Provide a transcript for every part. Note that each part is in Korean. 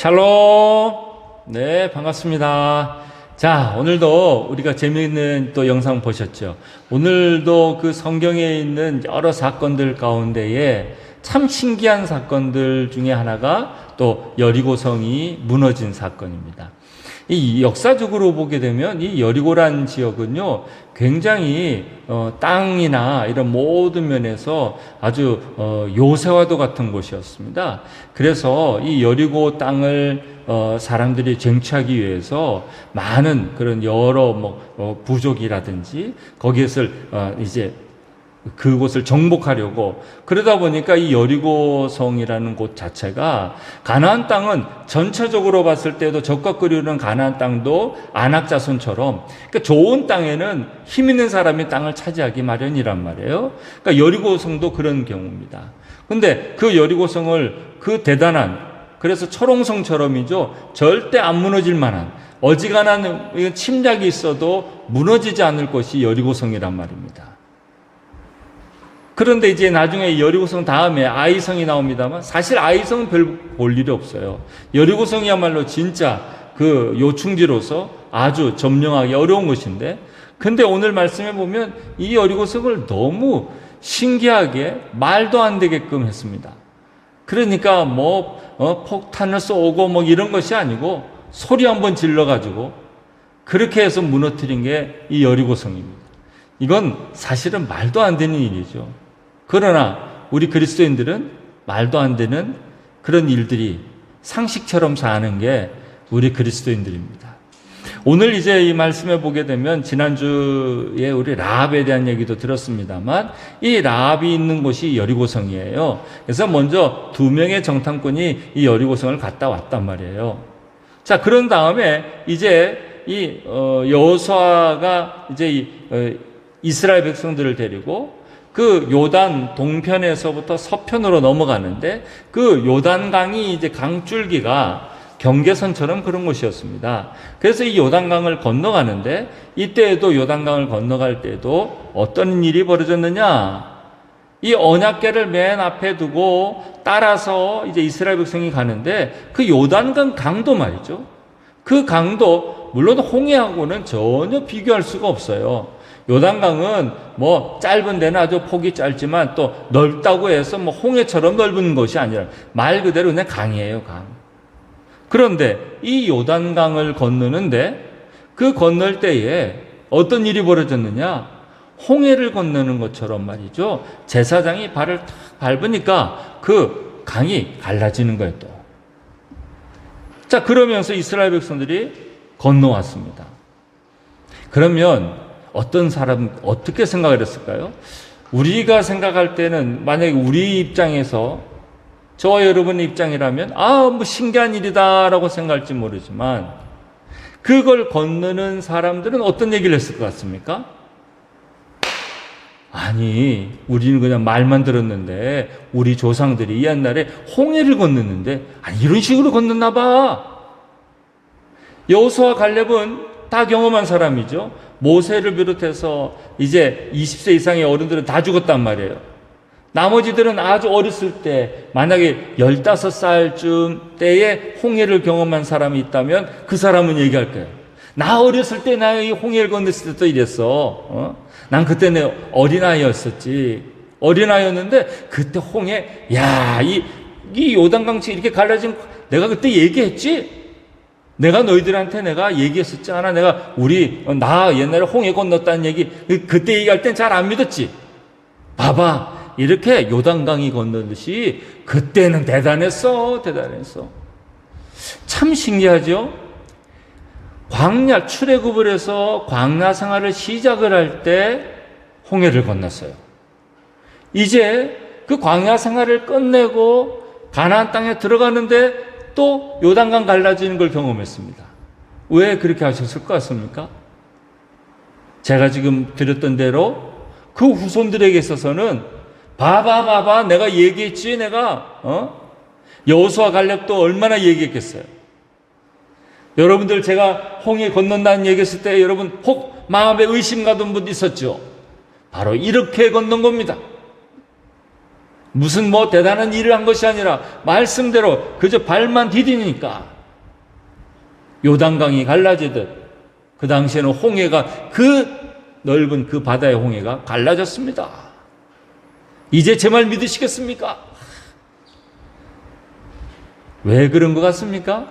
샬롬. 네, 반갑습니다. 자, 오늘도 우리가 재미있는 또 영상 보셨죠? 오늘도 그 성경에 있는 여러 사건들 가운데에 참 신기한 사건들 중에 하나가 또 여리고성이 무너진 사건입니다. 이 역사적으로 보게 되면 이 여리고란 지역은요, 굉장히 땅이나 이런 모든 면에서 아주 요새와도 같은 곳이었습니다. 그래서 이 여리고 땅을 사람들이 쟁취하기 위해서 많은 그런 여러 부족이라든지 거기에서 이제 그곳을 정복하려고 그러다 보니까 이 여리고성이라는 곳 자체가 가나안 땅은 전체적으로 봤을 때도 적과 끓이는 가나안 땅도 아낙 자손처럼 그러니까 좋은 땅에는 힘 있는 사람이 땅을 차지하기 마련이란 말이에요. 그러니까 여리고성도 그런 경우입니다. 근데 그 여리고성을 그 대단한 그래서 철옹성처럼이죠. 절대 안 무너질 만한 어지간한 침략이 있어도 무너지지 않을 것이 여리고성이란 말입니다. 그런데 이제 나중에 여리고성 다음에 아이성이 나옵니다만 사실 아이성은 별 볼 일이 없어요. 여리고성이야말로 진짜 그 요충지로서 아주 점령하기 어려운 것인데 근데 오늘 말씀해 보면 이 여리고성을 너무 신기하게 말도 안 되게끔 했습니다. 그러니까 폭탄을 쏘고 이런 것이 아니고 소리 한번 질러가지고 그렇게 해서 무너뜨린 게 이 여리고성입니다. 이건 사실은 말도 안 되는 일이죠. 그러나 우리 그리스도인들은 말도 안 되는 그런 일들이 상식처럼 사는 게 우리 그리스도인들입니다. 오늘 이제 이 말씀에 보게 되면 지난주에 우리 라합에 대한 얘기도 들었습니다만 이 라합이 있는 곳이 여리고성이에요. 그래서 먼저 2명의 정탐꾼이 이 여리고성을 갔다 왔단 말이에요. 자, 그런 다음에 이제 이 여호수아가 이제 이스라엘 백성들을 데리고 그 요단 동편에서부터 서편으로 넘어가는데 그 요단강이 이제 강줄기가 경계선처럼 그런 곳이었습니다. 그래서 이 요단강을 건너가는데 이때에도 요단강을 건너갈 때도 어떤 일이 벌어졌느냐? 이 언약궤를 맨 앞에 두고 따라서 이제 이스라엘 백성이 가는데 그 요단강 강도 말이죠. 그 강도 물론 홍해하고는 전혀 비교할 수가 없어요. 요단강은 짧은 데는 아주 폭이 짧지만 또 넓다고 해서 홍해처럼 넓은 것이 아니라 말 그대로 그냥 강이에요, 강. 그런데 이 요단강을 건너는데 그 건널 때에 어떤 일이 벌어졌느냐? 홍해를 건너는 것처럼 말이죠. 제사장이 발을 탁 밟으니까 그 강이 갈라지는 거예요, 또. 자, 그러면서 이스라엘 백성들이 건너왔습니다. 그러면 어떤 사람 어떻게 생각을 했을까요? 우리가 생각할 때는 만약에 우리 입장에서 저와 여러분의 입장이라면 신기한 일이다라고 생각할지 모르지만 그걸 건너는 사람들은 어떤 얘기를 했을 것 같습니까? 아니, 우리는 그냥 말만 들었는데 우리 조상들이 이 옛날에 홍해를 건넜는데 이런 식으로 건넜나 봐. 여호수아 갈렙은 다 경험한 사람이죠. 모세를 비롯해서 이제 20세 이상의 어른들은 다 죽었단 말이에요. 나머지들은 아주 어렸을 때 만약에 15살쯤 때에 홍해를 경험한 사람이 있다면 그 사람은 얘기할 거예요. 나 어렸을 때 나 이 홍해를 건넜을 때도 이랬어. 난 그때는 어린아이였었지. 어린아이였는데 그때 홍해 이 요단강치 이렇게 갈라진 내가 그때 얘기했지. 내가 너희들한테 내가 얘기했었지 않아? 나 옛날에 홍해 건넜다는 얘기, 그때 얘기할 땐 잘 안 믿었지? 봐봐. 이렇게 요단강이 건너듯이 그때는 대단했어. 참 신기하죠? 출애굽을 해서 광야 생활을 시작을 할 때 홍해를 건넜어요. 이제 그 광야 생활을 끝내고 가나안 땅에 들어가는데 또 요단강 갈라지는 걸 경험했습니다. 왜 그렇게 하셨을 것 같습니까? 제가 지금 드렸던 대로 그 후손들에게 있어서는 봐봐 내가 얘기했지 여호수아 갈렙도 얼마나 얘기했겠어요. 여러분들 제가 홍해 건넌다는 얘기했을 때 여러분 혹 마음에 의심 가던 분 있었죠? 바로 이렇게 건넌 겁니다. 무슨 뭐 대단한 일을 한 것이 아니라 말씀대로 그저 발만 디디니까 요단강이 갈라지듯 그 당시에는 홍해가 그 넓은 그 바다의 홍해가 갈라졌습니다. 이제 제 말 믿으시겠습니까? 왜 그런 것 같습니까?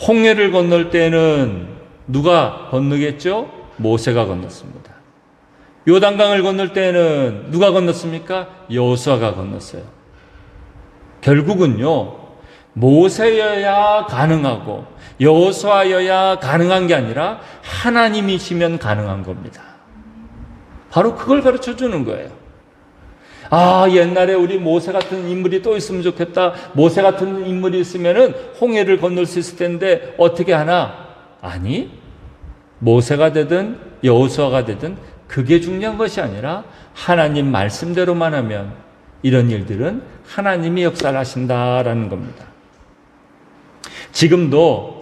홍해를 건널 때는 누가 건너겠죠? 모세가 건넜습니다. 요단강을 건널 때는 누가 건넜습니까? 여호수아가 건넜어요. 결국은요, 모세여야 가능하고 여호수아여야 가능한 게 아니라 하나님이시면 가능한 겁니다. 바로 그걸 가르쳐 주는 거예요. 아, 옛날에 우리 모세 같은 인물이 또 있으면 좋겠다. 모세 같은 인물이 있으면은 홍해를 건널 수 있을 텐데 어떻게 하나? 아니, 모세가 되든 여호수아가 되든 그게 중요한 것이 아니라 하나님 말씀대로만 하면 이런 일들은 하나님이 역사를 하신다라는 겁니다. 지금도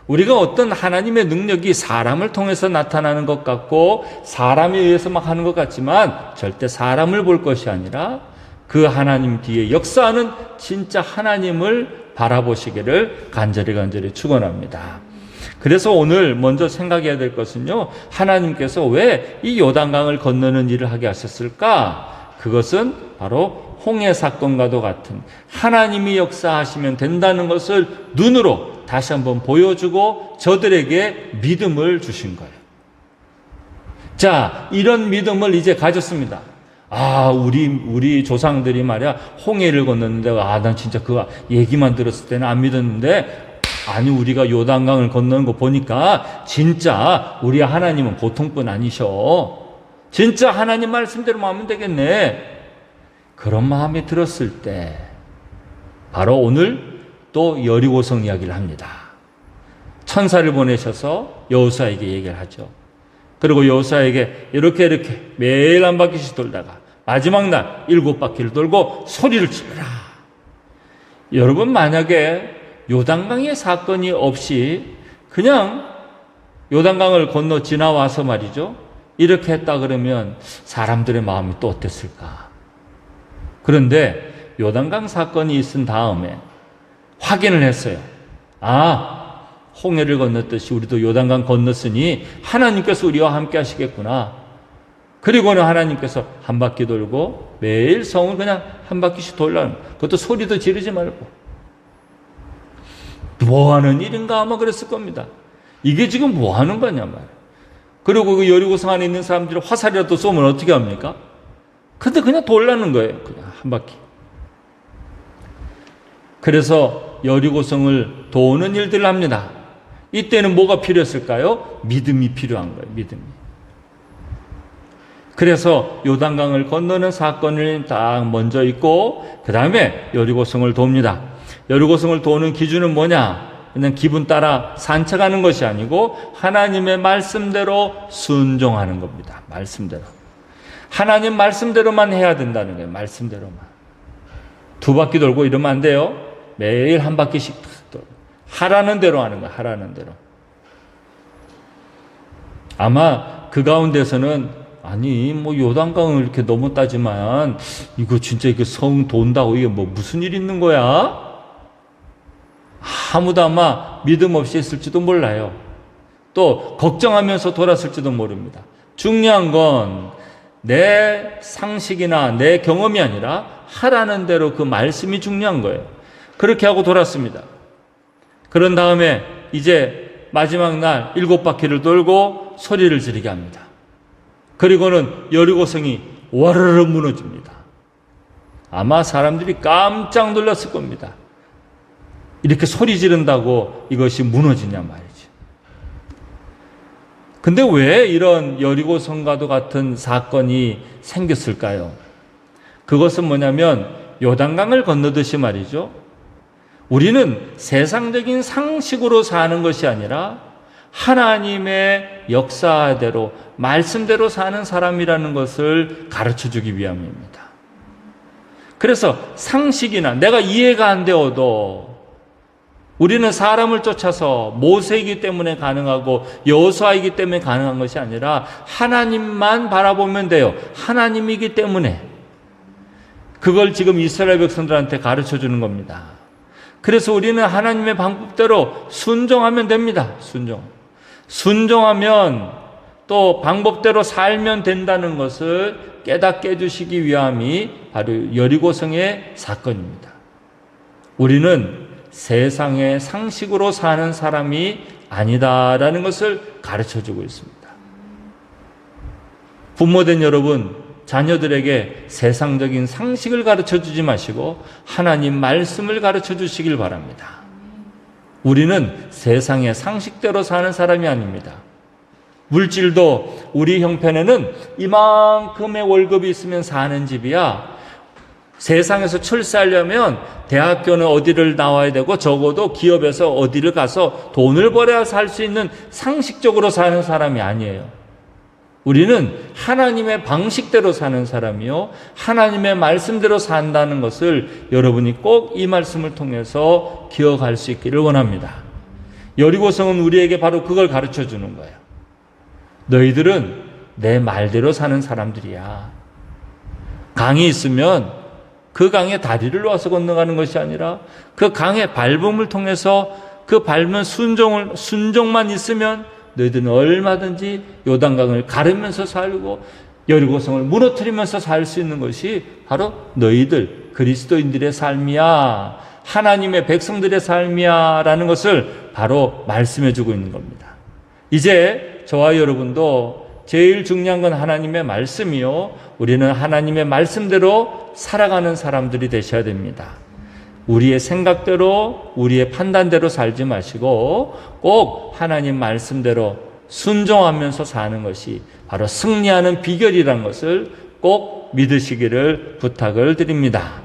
우리가 어떤 하나님의 능력이 사람을 통해서 나타나는 것 같고 사람에 의해서 막 하는 것 같지만 절대 사람을 볼 것이 아니라 그 하나님 뒤에 역사하는 진짜 하나님을 바라보시기를 간절히 축원합니다. 그래서 오늘 먼저 생각해야 될 것은요, 하나님께서 왜 이 요단강을 건너는 일을 하게 하셨을까? 그것은 바로 홍해 사건과도 같은 하나님이 역사하시면 된다는 것을 눈으로 다시 한번 보여주고 저들에게 믿음을 주신 거예요. 자, 이런 믿음을 이제 가졌습니다. 아, 우리 조상들이 말이야 홍해를 건넜는데 난 진짜 그 얘기만 들었을 때는 안 믿었는데 아니 우리가 요단강을 건너는 거 보니까 진짜 우리 하나님은 보통분 아니셔. 진짜 하나님 말씀대로만 하면 되겠네. 그런 마음이 들었을 때 바로 오늘 또 여리고성 이야기를 합니다. 천사를 보내셔서 여호수아에게 얘기를 하죠. 그리고 여호수아에게 이렇게 매일 한 바퀴씩 돌다가 마지막 날 7바퀴를 돌고 소리를 치라. 여러분, 만약에 요단강의 사건이 없이 그냥 요단강을 건너 지나와서 말이죠, 이렇게 했다 그러면 사람들의 마음이 또 어땠을까? 그런데 요단강 사건이 있은 다음에 확인을 했어요. 아, 홍해를 건넜듯이 우리도 요단강 건넜으니 하나님께서 우리와 함께 하시겠구나. 그리고는 하나님께서 한 바퀴 돌고 매일 성을 그냥 한 바퀴씩 돌라는, 그것도 소리도 지르지 말고. 뭐 하는 일인가 아마 그랬을 겁니다. 이게 지금 뭐 하는 거냐 말이에요. 그리고 그 여리고성 안에 있는 사람들이 화살이라도 쏘면 어떻게 합니까? 근데 그냥 돌라는 거예요. 그냥 한 바퀴. 그래서 여리고성을 도는 일들을 합니다. 이때는 뭐가 필요했을까요? 믿음이 필요한 거예요. 믿음이. 그래서 요단강을 건너는 사건을 딱 먼저 있고 그 다음에 여리고성을 돕니다. 여리고성을 도는 기준은 뭐냐? 그냥 기분 따라 산책하는 것이 아니고 하나님의 말씀대로 순종하는 겁니다. 말씀대로. 하나님 말씀대로만 해야 된다는 거예요. 말씀대로만. 2바퀴 돌고 이러면 안 돼요. 매일 한 바퀴씩 돌고. 하라는 대로 하는 거예요. 하라는 대로. 아마 그 가운데서는 아니 뭐 요단강을 이렇게 넘었다지만 이거 진짜 이거 성 돈다고 이게 뭐 무슨 일 있는 거야? 아무도 아마 믿음 없이 있을지도 몰라요. 또 걱정하면서 돌았을지도 모릅니다. 중요한 건 내 상식이나 내 경험이 아니라 하라는 대로 그 말씀이 중요한 거예요. 그렇게 하고 돌았습니다. 그런 다음에 이제 마지막 날 7바퀴를 돌고 소리를 지르게 합니다. 그리고는 여리고성이 와르르 무너집니다. 아마 사람들이 깜짝 놀랐을 겁니다. 이렇게 소리 지른다고 이것이 무너지냐 말이죠. 근데 왜 이런 여리고성과도 같은 사건이 생겼을까요? 그것은 뭐냐면 요단강을 건너듯이 말이죠. 우리는 세상적인 상식으로 사는 것이 아니라 하나님의 역사대로 말씀대로 사는 사람이라는 것을 가르쳐주기 위함입니다. 그래서 상식이나 내가 이해가 안 되어도 우리는 사람을 쫓아서 모세이기 때문에 가능하고 여호수아이기 때문에 가능한 것이 아니라 하나님만 바라보면 돼요. 하나님이기 때문에. 그걸 지금 이스라엘 백성들한테 가르쳐 주는 겁니다. 그래서 우리는 하나님의 방법대로 순종하면 됩니다. 순종하면 또 방법대로 살면 된다는 것을 깨닫게 해주시기 위함이 바로 여리고성의 사건입니다. 우리는 세상의 상식으로 사는 사람이 아니다라는 것을 가르쳐주고 있습니다. 부모된 여러분, 자녀들에게 세상적인 상식을 가르쳐주지 마시고 하나님 말씀을 가르쳐주시길 바랍니다. 우리는 세상의 상식대로 사는 사람이 아닙니다. 물질도 우리 형편에는 이만큼의 월급이 있으면 사는 집이야. 세상에서 출세하려면 대학교는 어디를 나와야 되고 적어도 기업에서 어디를 가서 돈을 벌어야 살 수 있는 상식적으로 사는 사람이 아니에요. 우리는 하나님의 방식대로 사는 사람이요, 하나님의 말씀대로 산다는 것을 여러분이 꼭 이 말씀을 통해서 기억할 수 있기를 원합니다. 여리고성은 우리에게 바로 그걸 가르쳐 주는 거예요. 너희들은 내 말대로 사는 사람들이야. 강이 있으면 그 강에 다리를 놓아서 건너가는 것이 아니라 그 강의 밟음을 통해서 그 밟은 순종만 있으면 너희들은 얼마든지 요단강을 가르면서 살고 여리고성을 무너뜨리면서 살 수 있는 것이 바로 너희들 그리스도인들의 삶이야, 하나님의 백성들의 삶이야 라는 것을 바로 말씀해 주고 있는 겁니다. 이제 저와 여러분도 제일 중요한 건 하나님의 말씀이요, 우리는 하나님의 말씀대로 살아가는 사람들이 되셔야 됩니다. 우리의 생각대로, 우리의 판단대로 살지 마시고 꼭 하나님 말씀대로 순종하면서 사는 것이 바로 승리하는 비결이라는 것을 꼭 믿으시기를 부탁을 드립니다.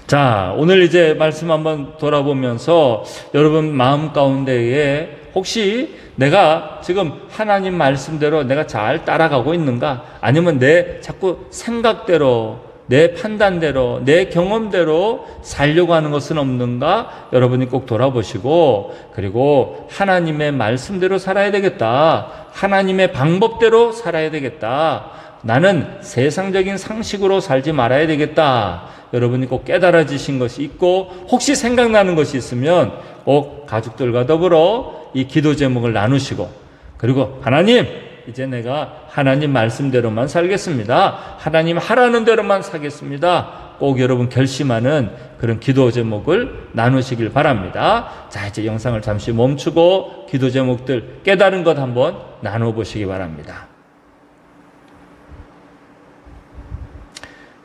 자, 오늘 이제 말씀 한번 돌아보면서 여러분 마음 가운데에 혹시 내가 지금 하나님 말씀대로 내가 잘 따라가고 있는가? 아니면 내 자꾸 생각대로, 내 판단대로, 내 경험대로 살려고 하는 것은 없는가? 여러분이 꼭 돌아보시고, 그리고 하나님의 말씀대로 살아야 되겠다. 하나님의 방법대로 살아야 되겠다. 나는 세상적인 상식으로 살지 말아야 되겠다. 여러분이 꼭 깨달아지신 것이 있고, 혹시 생각나는 것이 있으면 꼭 가족들과 더불어 이 기도 제목을 나누시고, 그리고 하나님, 이제 내가 하나님 말씀대로만 살겠습니다. 하나님 하라는 대로만 사겠습니다. 꼭 여러분 결심하는 그런 기도 제목을 나누시길 바랍니다. 자, 이제 영상을 잠시 멈추고 기도 제목들 깨달은 것 한번 나눠보시기 바랍니다.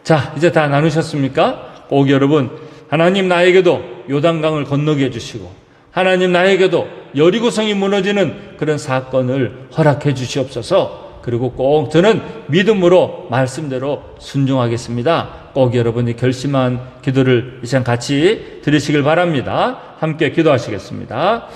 자, 이제 다 나누셨습니까? 꼭 여러분, 하나님 나에게도 요단강을 건너게 해주시고, 하나님 나에게도 여리고성이 무너지는 그런 사건을 허락해 주시옵소서. 그리고 꼭 저는 믿음으로 말씀대로 순종하겠습니다. 꼭 여러분이 결심한 기도를 이 시간 같이 드리시길 바랍니다. 함께 기도하시겠습니다.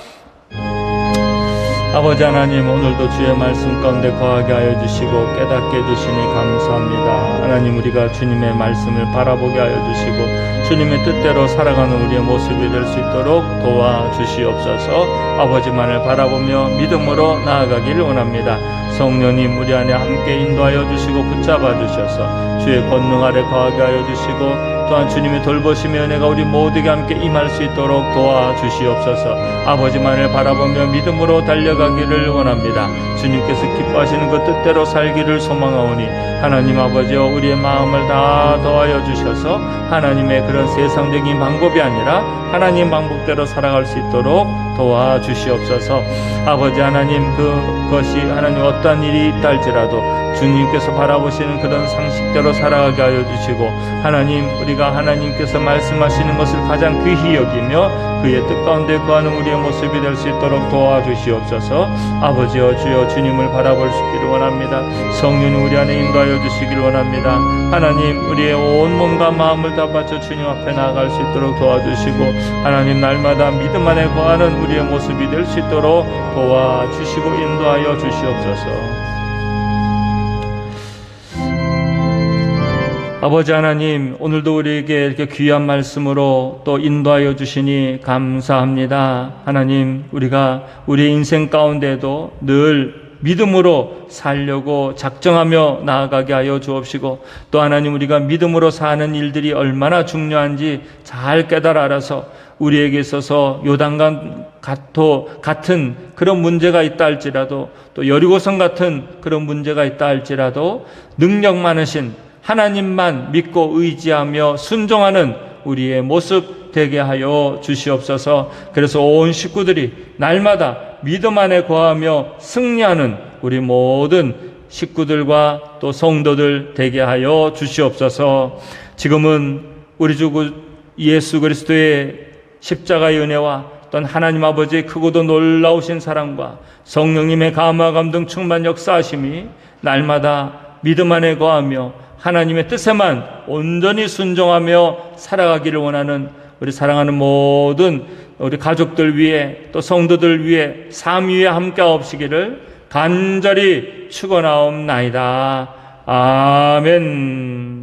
아버지 하나님, 오늘도 주의 말씀 가운데 거하게 하여 주시고 깨닫게 해주시니 감사합니다. 하나님, 우리가 주님의 말씀을 바라보게 하여 주시고 주님의 뜻대로 살아가는 우리의 모습이 될 수 있도록 도와주시옵소서. 아버지만을 바라보며 믿음으로 나아가기를 원합니다. 성령님, 우리 안에 함께 인도하여 주시고 붙잡아 주셔서 주의 권능 아래 거하게 하여 주시고, 또한 주님의 돌보심의 은혜가 우리 모두에게 함께 임할 수 있도록 도와주시옵소서. 아버지만을 바라보며 믿음으로 달려가기를 원합니다. 주님께서 기뻐하시는 그 뜻대로 살기를 소망하오니 하나님 아버지여, 우리의 마음을 다 더하여 주셔서 하나님의 그런 세상적인 방법이 아니라 하나님 방법대로 살아갈 수 있도록 도와주시옵소서. 아버지 하나님, 그것이 하나님 어떠한 일이 있다 할지라도 주님께서 바라보시는 그런 상식대로 살아가게 하여 주시고, 하나님, 우리가 하나님께서 말씀하시는 것을 가장 귀히 여기며 그의 뜻 가운데 거하는 우리의 모습이 될 수 있도록 도와주시옵소서. 아버지여, 주여, 주님을 바라볼 수 있기를 원합니다. 성령님 우리 안에 인도하여 주시기를 원합니다. 하나님, 우리의 온 몸과 마음을 다 바쳐 주님 앞에 나아갈 수 있도록 도와주시고, 하나님, 날마다 믿음 안에 거하는 우리의 모습이 될 수 있도록 도와주시고 인도하여 주시옵소서. 아버지 하나님, 오늘도 우리에게 이렇게 귀한 말씀으로 또 인도하여 주시니 감사합니다. 하나님, 우리가 우리 인생 가운데도 늘 믿음으로 살려고 작정하며 나아가게 하여 주옵시고, 또 하나님, 우리가 믿음으로 사는 일들이 얼마나 중요한지 잘 깨달아 알아서 우리에게 있어서 요단강 같은 그런 문제가 있다 할지라도, 또 여리고성 같은 그런 문제가 있다 할지라도 능력 많으신 하나님만 믿고 의지하며 순종하는 우리의 모습 되게 하여 주시옵소서. 그래서 온 식구들이 날마다 믿음 안에 거하며 승리하는 우리 모든 식구들과 또 성도들 되게 하여 주시옵소서. 지금은 우리 주 예수 그리스도의 십자가의 은혜와 또한 하나님 아버지의 크고도 놀라우신 사랑과 성령님의 감화 감동 충만 역사하심이 날마다 믿음 안에 거하며 하나님의 뜻에만 온전히 순종하며 살아가기를 원하는 우리 사랑하는 모든 우리 가족들 위해 또 성도들 위해 삶 위에 함께하옵시기를 간절히 축원하옵나이다. 아멘.